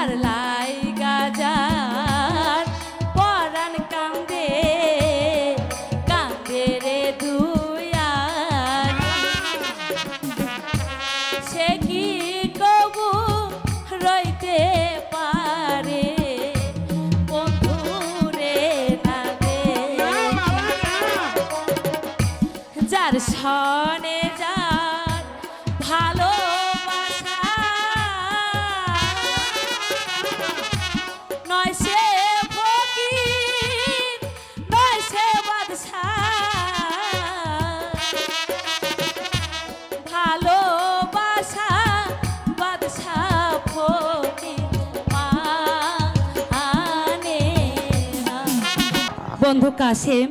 যার লাইগা যার পরাণ কান্দে কান্দে রে দুয়ার সে কি কবু রইতে পারে বন্ধুরে না দে যার সনে যার ভালোবাসা নয় সে ফকির নয় সে বাদশাহ ভালোবাসা বাদশাহ ফকির মানে না। বন্ধু কাশেম,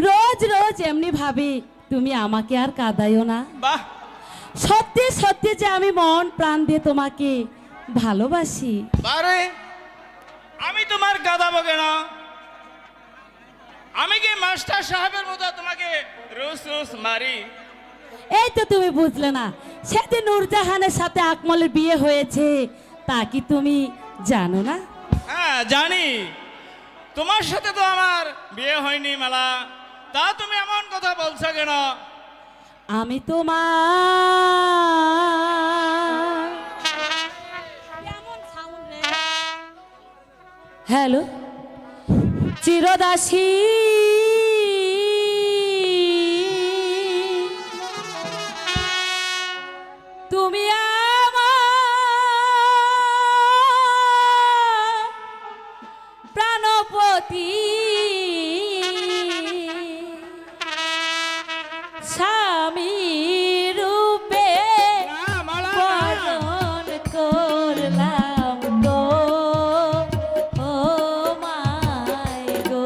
রোজ রোজ এমনি ভাবি তুমি আমাকে আর কাঁদাইও না। বাহ, সত্যি সত্যি যে আমি মন প্রাণ দিয়ে তোমাকে ভালোবাসি। বারে আমি তোমার গাদাবো কেন? আমি কি মাস্টার সাহেবের মতো তোমাকে রোজ রোজ মারি? এই তো তুমি বুঝলে না, সেদিন নূরজাহানের সাথে আকমলের বিয়ে হয়েছে, তা কি তুমি জানো না? হ্যাঁ জানি, তোমার সাথে তো আমার বিয়ে হয়নি মালা, তা তুমি এমন কথা বলছো কেন? আমি তোমার হ্যালো চিরদাসী তুমি আমার প্রাণপতি স্বামী রূপে বরণ করলাম গো, ও মাই গো।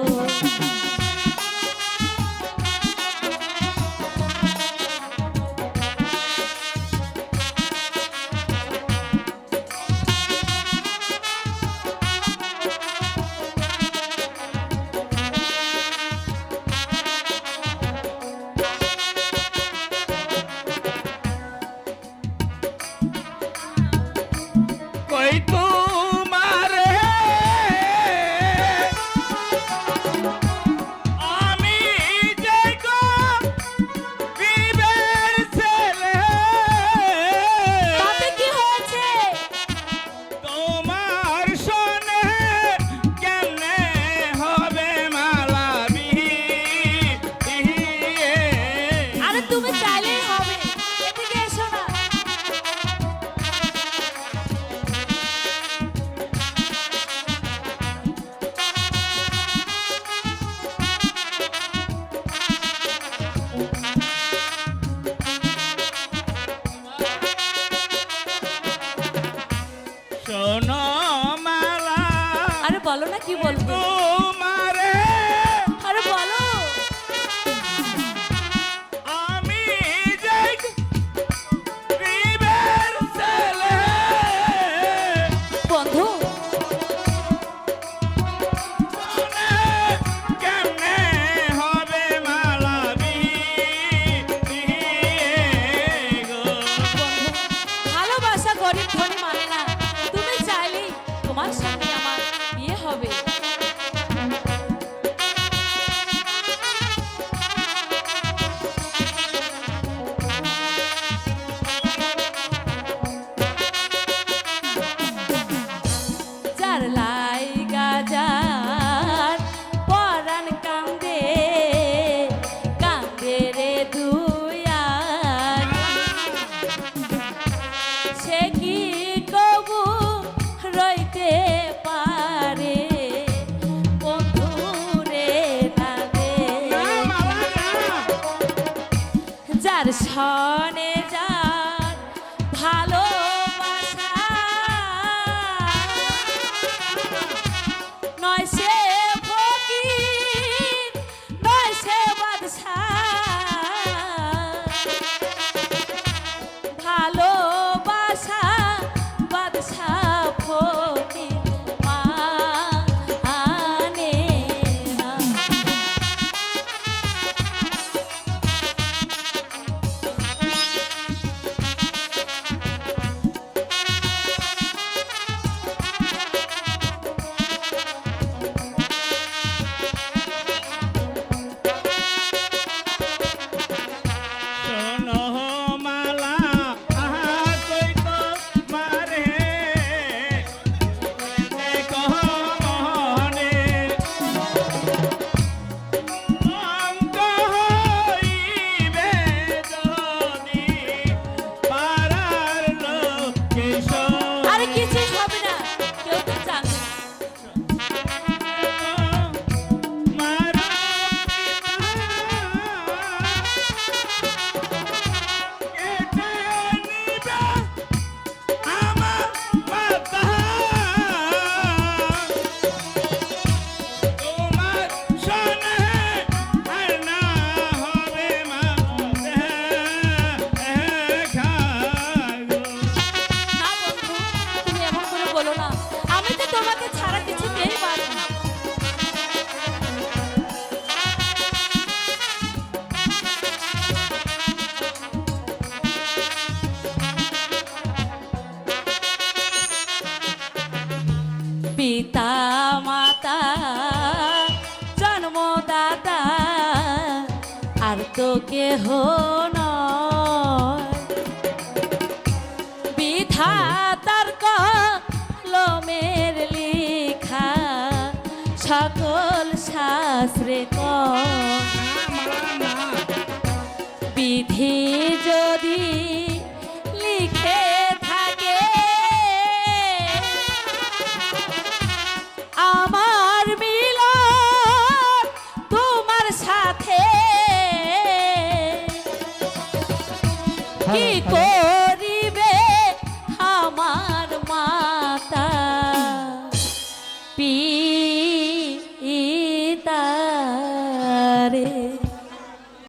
কই তোমারে আমি যে গো বিবের ছেলে, তাতে কি হয়েছে? তোমার শোনে কেমনে হবে মালা বিয়ে? আরে তুমি চাইলেই হবে, এদিকে এসো না। শোনো মালা, আরে বলো না, কি বলবো? তোমারে আরে বলো। আমি যে বিবের ছেলে, বন্ধু শোনে কেমনে হবে মালা বিয়ে গো? ভালোবাসা গরিব ধনী মানে না, তুমি চাইলেই তোমার সঙ্গে আমার বিয়ে হবে। যার লাইগা যার পরাণ কান্দে কান্দে রে দুয়ার সে কি কবু রইতে পারে বন্ধুরে না দে যার সনে যার ভালোবাসা নয় সে ফকির নয় সে বাদশাহ ভালোবাসা বাদশাহ ফকির মানে না। আরে কিছুই হবে না, কেউ তো জানবে না। না বন্ধু, তুমি এমন করে বলো না, আমি তো তোমাকে ছাড়া কিছুতেই পারবো না। পিতা মাতা জন্মদাতা আর তো কেহ নয়, বিধাতার কলমের লিখা সকল শাস্ত্রে কয়, বিধি যদি